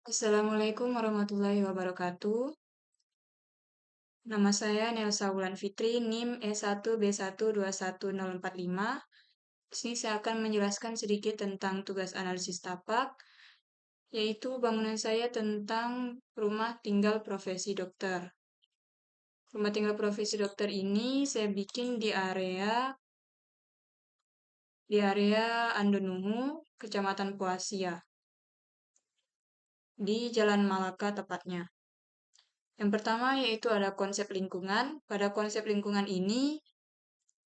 Assalamualaikum warahmatullahi wabarakatuh. Nama saya Nelsa Wulan Fitri, NIM E1B1210045. Di sini saya akan menjelaskan sedikit tentang tugas analisis tapak, yaitu bangunan saya tentang rumah tinggal profesi dokter. Rumah tinggal profesi dokter ini saya bikin di area Andonungu, Kecamatan Poasia, di Jalan Malaka tepatnya. Yang pertama yaitu ada konsep lingkungan. Pada konsep lingkungan ini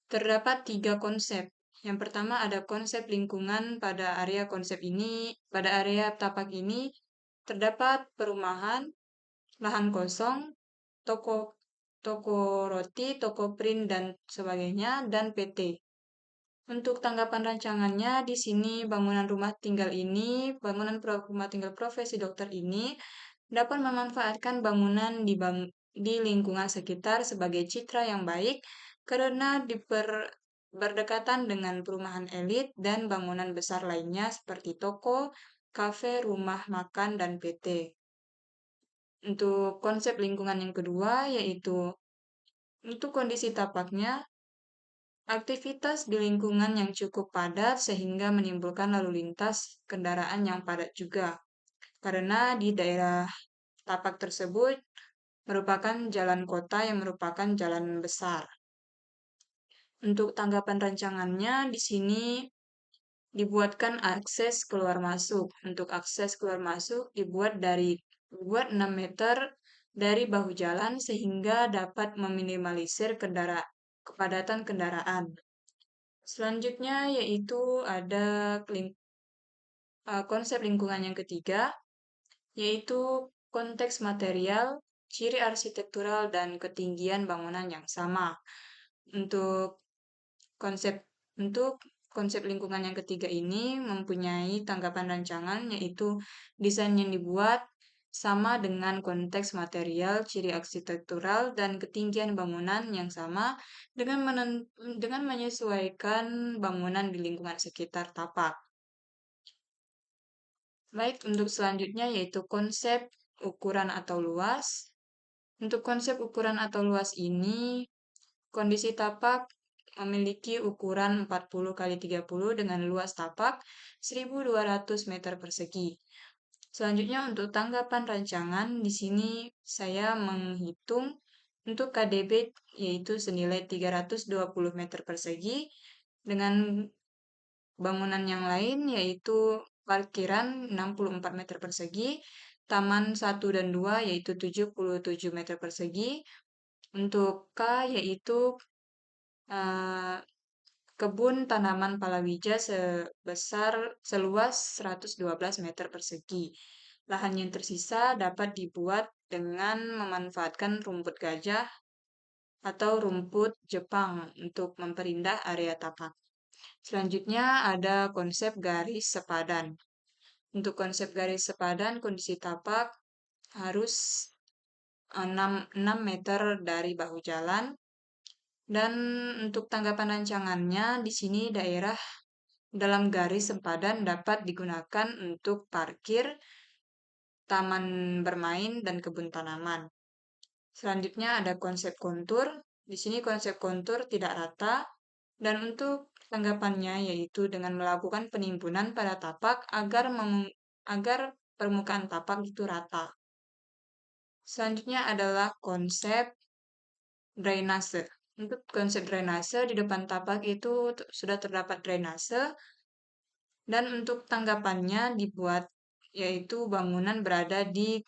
terdapat tiga konsep. Yang pertama ada konsep lingkungan. Pada area tapak ini terdapat perumahan, lahan kosong, toko toko roti, toko print dan sebagainya, dan PT. Untuk tanggapan rancangannya, di sini rumah tinggal profesi dokter ini dapat memanfaatkan bangunan di lingkungan sekitar sebagai citra yang baik karena berdekatan dengan perumahan elit dan bangunan besar lainnya seperti toko, kafe, rumah makan, dan PT. Untuk konsep lingkungan yang kedua yaitu untuk kondisi tapaknya, aktivitas di lingkungan yang cukup padat sehingga menimbulkan lalu lintas kendaraan yang padat juga. Karena di daerah tapak tersebut merupakan jalan kota yang merupakan jalan besar. Untuk tanggapan rancangannya, di sini dibuatkan akses keluar masuk. Untuk akses keluar masuk dibuat 6 meter dari bahu jalan sehingga dapat meminimalisir kepadatan kendaraan. Selanjutnya yaitu ada konsep lingkungan yang ketiga, yaitu konteks material, ciri arsitektural, dan ketinggian bangunan yang sama. Untuk konsep untuk konsep lingkungan yang ketiga ini mempunyai tanggapan rancangan, yaitu desain yang dibuat sama dengan konteks material, ciri arsitektural, dan ketinggian bangunan yang sama dengan menyesuaikan bangunan di lingkungan sekitar tapak. Baik, untuk selanjutnya yaitu konsep ukuran atau luas. Untuk konsep ukuran atau luas ini, kondisi tapak memiliki ukuran 40 kali 30 dengan luas tapak 1.200 meter persegi. Selanjutnya untuk tanggapan rancangan, di sini saya menghitung untuk KDB yaitu senilai 320 meter persegi dengan bangunan yang lain yaitu parkiran 64 meter persegi, taman 1 dan 2 yaitu 77 meter persegi, untuk K yaitu eh, kebun tanaman palawija seluas 112 meter persegi. Lahan yang tersisa dapat dibuat dengan memanfaatkan rumput gajah atau rumput Jepang untuk memperindah area tapak. Selanjutnya ada konsep garis sepadan. Untuk konsep garis sepadan, kondisi tapak harus 6 meter dari bahu jalan. Dan untuk tanggapan rancangannya, di sini daerah dalam garis sepadan dapat digunakan untuk parkir, taman bermain, dan kebun tanaman. Selanjutnya ada konsep kontur. Di sini konsep kontur tidak rata. Dan untuk tanggapannya yaitu dengan melakukan penimbunan pada tapak agar permukaan tapak itu rata. Selanjutnya adalah konsep drainase. Untuk konsep drainase di depan tapak itu sudah terdapat drainase dan untuk tanggapannya dibuat yaitu bangunan berada di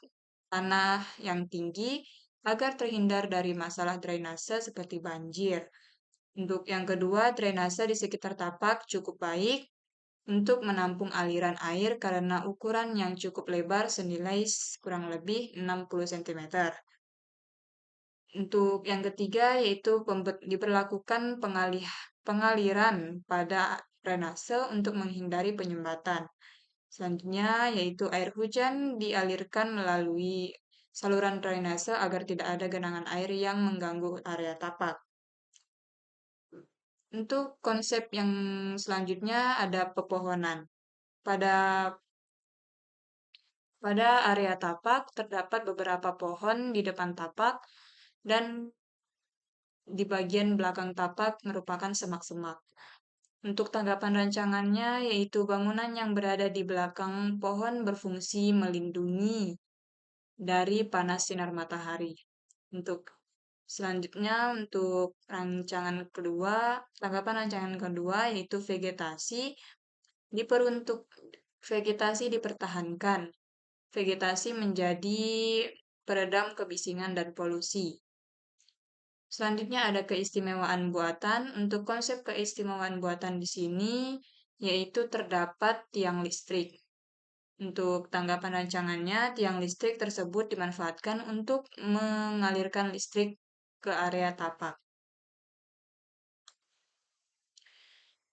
tanah yang tinggi agar terhindar dari masalah drainase seperti banjir. Untuk yang kedua, drainase di sekitar tapak cukup baik untuk menampung aliran air karena ukuran yang cukup lebar senilai kurang lebih 60 cm. Untuk yang ketiga yaitu diberlakukan pengaliran pada drainase untuk menghindari penyumbatan. Selanjutnya yaitu air hujan dialirkan melalui saluran drainase agar tidak ada genangan air yang mengganggu area tapak. Untuk konsep yang selanjutnya ada pepohonan. Pada Pada area tapak terdapat beberapa pohon di depan tapak dan di bagian belakang tapak merupakan semak-semak. Untuk tanggapan rancangannya, yaitu bangunan yang berada di belakang pohon berfungsi melindungi dari panas sinar matahari. Untuk selanjutnya, untuk tanggapan rancangan kedua yaitu vegetasi, diperuntuk vegetasi dipertahankan. Vegetasi menjadi peredam kebisingan dan polusi. Selanjutnya ada keistimewaan buatan. Untuk konsep keistimewaan buatan di sini yaitu terdapat tiang listrik. Untuk tanggapan rancangannya, tiang listrik tersebut dimanfaatkan untuk mengalirkan listrik ke area tapak.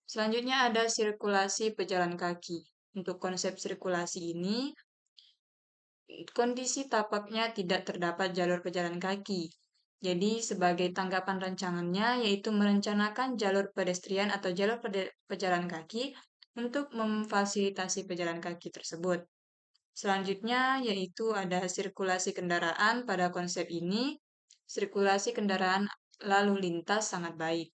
Selanjutnya ada sirkulasi pejalan kaki. Untuk konsep sirkulasi ini, kondisi tapaknya tidak terdapat jalur pejalan kaki. Jadi, sebagai tanggapan rancangannya, yaitu merencanakan jalur pedestrian atau jalur pejalan kaki untuk memfasilitasi pejalan kaki tersebut. Selanjutnya, yaitu ada sirkulasi kendaraan. Pada konsep ini, sirkulasi kendaraan lalu lintas sangat baik.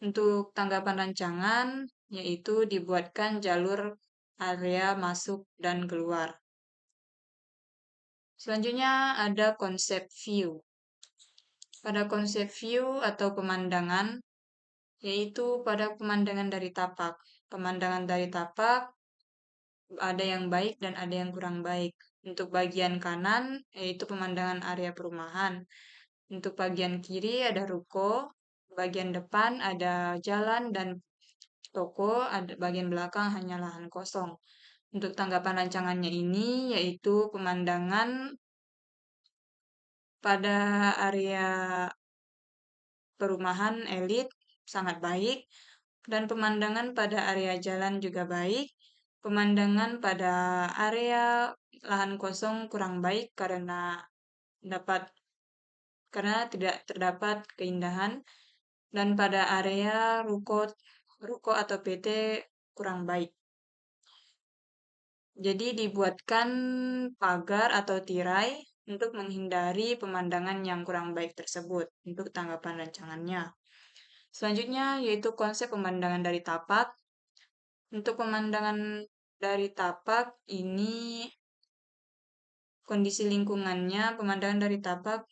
Untuk tanggapan rancangan, yaitu dibuatkan jalur area masuk dan keluar. Selanjutnya ada konsep view. Pada konsep view atau pemandangan, yaitu pada pemandangan dari tapak. Pemandangan dari tapak ada yang baik dan ada yang kurang baik. Untuk bagian kanan, yaitu pemandangan area perumahan. Untuk bagian kiri ada ruko, bagian depan ada jalan dan toko, ada bagian belakang hanya lahan kosong. Untuk tanggapan rancangannya ini, yaitu pemandangan pada area perumahan elit sangat baik, dan pemandangan pada area jalan juga baik. Pemandangan pada area lahan kosong kurang baik karena tidak terdapat keindahan, dan pada area ruko atau PT kurang baik. Jadi dibuatkan pagar atau tirai untuk menghindari pemandangan yang kurang baik tersebut untuk tanggapan rancangannya. Selanjutnya yaitu konsep pemandangan dari tapak. Untuk pemandangan dari tapak ini kondisi lingkungannya, pemandangan dari tapak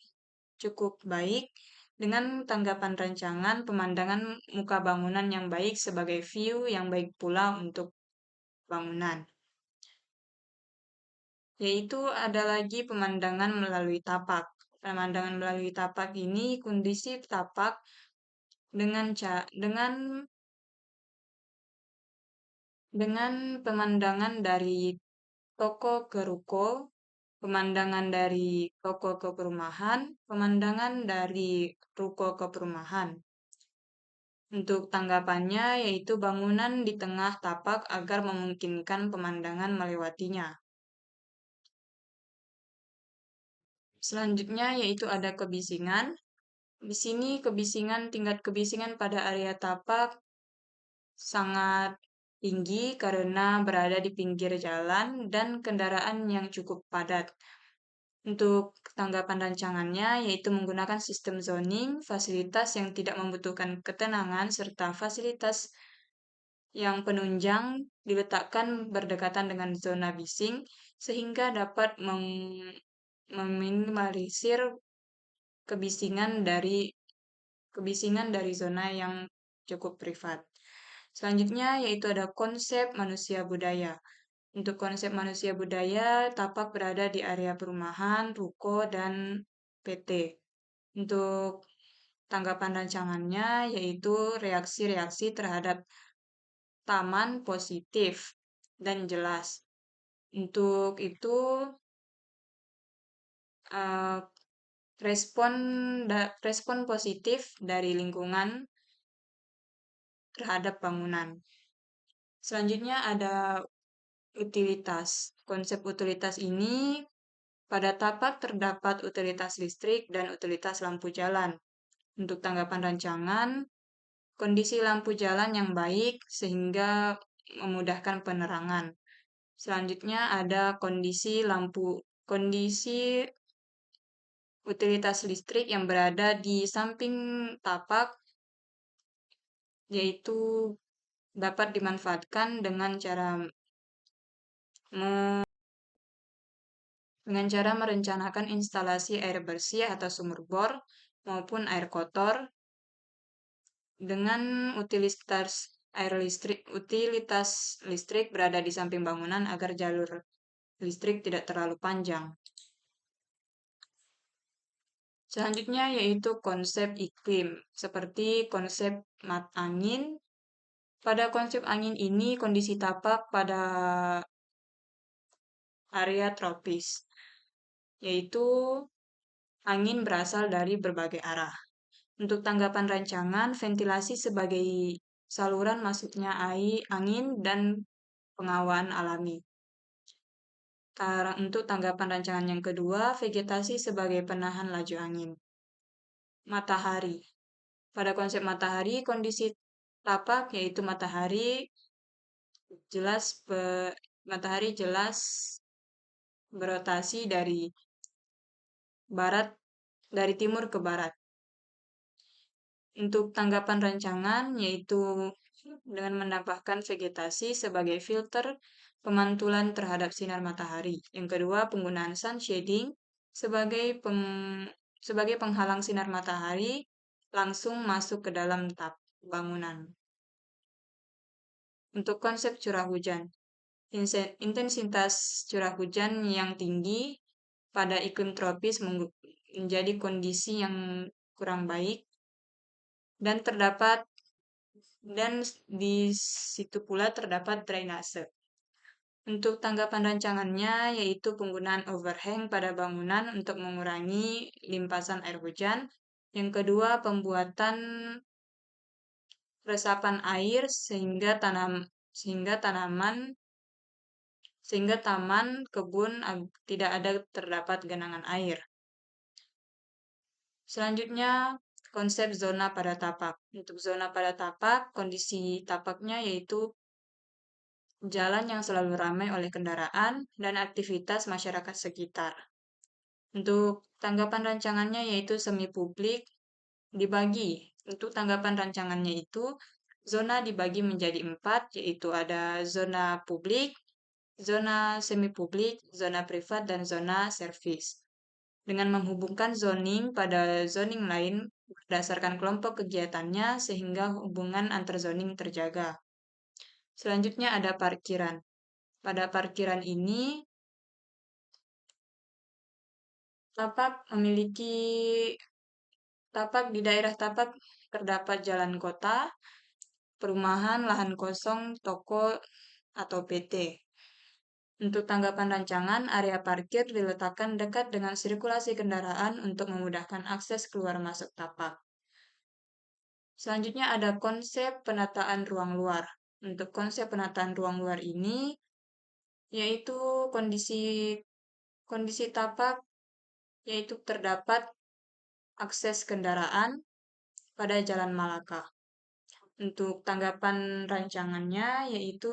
cukup baik dengan tanggapan rancangan pemandangan muka bangunan yang baik sebagai view yang baik pula untuk bangunan. Yaitu ada lagi pemandangan melalui tapak. Pemandangan melalui tapak ini kondisi tapak dengan pemandangan dari toko ke ruko, pemandangan dari toko ke perumahan, pemandangan dari ruko ke perumahan. Untuk tanggapannya yaitu bangunan di tengah tapak agar memungkinkan pemandangan melewatinya. Selanjutnya yaitu ada kebisingan. Di sini tingkat kebisingan pada area tapak sangat tinggi karena berada di pinggir jalan dan kendaraan yang cukup padat. Untuk tanggapan rancangannya yaitu menggunakan sistem zoning, fasilitas yang tidak membutuhkan ketenangan, serta fasilitas yang penunjang diletakkan berdekatan dengan zona bising sehingga dapat meminimalisir kebisingan dari zona yang cukup privat. Selanjutnya yaitu ada konsep manusia budaya. Untuk konsep manusia budaya, tapak berada di area perumahan, ruko, dan PT. Untuk tanggapan rancangannya yaitu reaksi-reaksi terhadap taman positif dan jelas. Untuk itu, eh, respon positif dari lingkungan terhadap bangunan. Selanjutnya ada utilitas. Konsep utilitas ini pada tapak terdapat utilitas listrik dan utilitas lampu jalan. Untuk tanggapan rancangan, kondisi lampu jalan yang baik sehingga memudahkan penerangan. Selanjutnya ada kondisi utilitas listrik yang berada di samping tapak, yaitu dapat dimanfaatkan dengan cara merencanakan instalasi air bersih atau sumur bor maupun air kotor dengan utilitas listrik berada di samping bangunan agar jalur listrik tidak terlalu panjang. Selanjutnya yaitu konsep iklim, seperti konsep angin. Pada konsep angin ini, kondisi tapak pada area tropis, yaitu angin berasal dari berbagai arah. Untuk tanggapan rancangan, ventilasi sebagai saluran masuknya air, angin, dan pengawan alami. Untuk tanggapan rancangan yang kedua, vegetasi sebagai penahan laju angin. Matahari. Pada konsep matahari, kondisi tapak yaitu matahari jelas berotasi dari timur ke barat. Untuk tanggapan rancangan yaitu dengan menambahkan vegetasi sebagai filter pemantulan terhadap sinar matahari. Yang kedua, penggunaan sun shading sebagai penghalang sinar matahari langsung masuk ke dalam bangunan. Untuk konsep curah hujan, intensitas curah hujan yang tinggi pada iklim tropis menjadi kondisi yang kurang baik dan di situ pula terdapat drainase. Untuk tanggapan rancangannya yaitu penggunaan overhang pada bangunan untuk mengurangi limpasan air hujan. Yang kedua, pembuatan resapan air sehingga taman kebun tidak terdapat genangan air. Selanjutnya, konsep zona pada tapak. Untuk zona pada tapak, kondisi tapaknya yaitu jalan yang selalu ramai oleh kendaraan dan aktivitas masyarakat sekitar. Untuk tanggapan rancangannya yaitu semi publik dibagi. Untuk tanggapan rancangannya itu, zona dibagi menjadi 4, yaitu ada zona publik, zona semi publik, zona privat, dan zona servis. Dengan menghubungkan zoning pada zoning lain berdasarkan kelompok kegiatannya sehingga hubungan antar zoning terjaga. Selanjutnya ada parkiran. Pada parkiran ini, di daerah tapak terdapat jalan kota, perumahan, lahan kosong, toko, atau PT. Untuk tanggapan rancangan, area parkir diletakkan dekat dengan sirkulasi kendaraan untuk memudahkan akses keluar masuk tapak. Selanjutnya ada konsep penataan ruang luar. Untuk konsep penataan ruang luar ini, yaitu kondisi tapak, yaitu terdapat akses kendaraan pada Jalan Malaka. Untuk tanggapan rancangannya, yaitu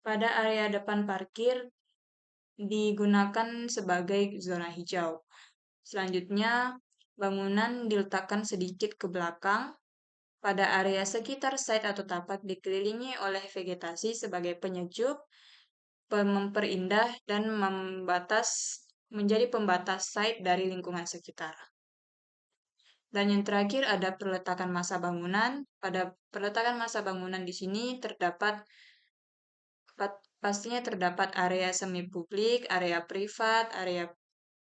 pada area depan parkir digunakan sebagai zona hijau. Selanjutnya, bangunan diletakkan sedikit ke belakang. Pada area sekitar site atau tapak dikelilingi oleh vegetasi sebagai penyejuk, memperindah, dan menjadi pembatas site dari lingkungan sekitar. Dan yang terakhir ada peletakan massa bangunan. Pada peletakan massa bangunan di sini pastinya terdapat area semi publik, area privat, area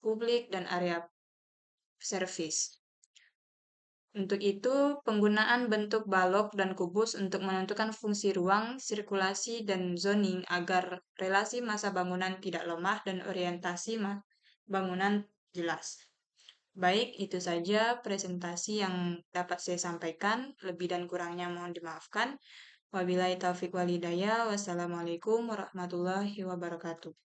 publik, dan area servis. Untuk itu, penggunaan bentuk balok dan kubus untuk menentukan fungsi ruang, sirkulasi, dan zoning agar relasi massa bangunan tidak lemah dan orientasi bangunan jelas. Baik, itu saja presentasi yang dapat saya sampaikan. Lebih dan kurangnya mohon dimaafkan. Wabillahi taufiq walhidayah. Wassalamualaikum warahmatullahi wabarakatuh.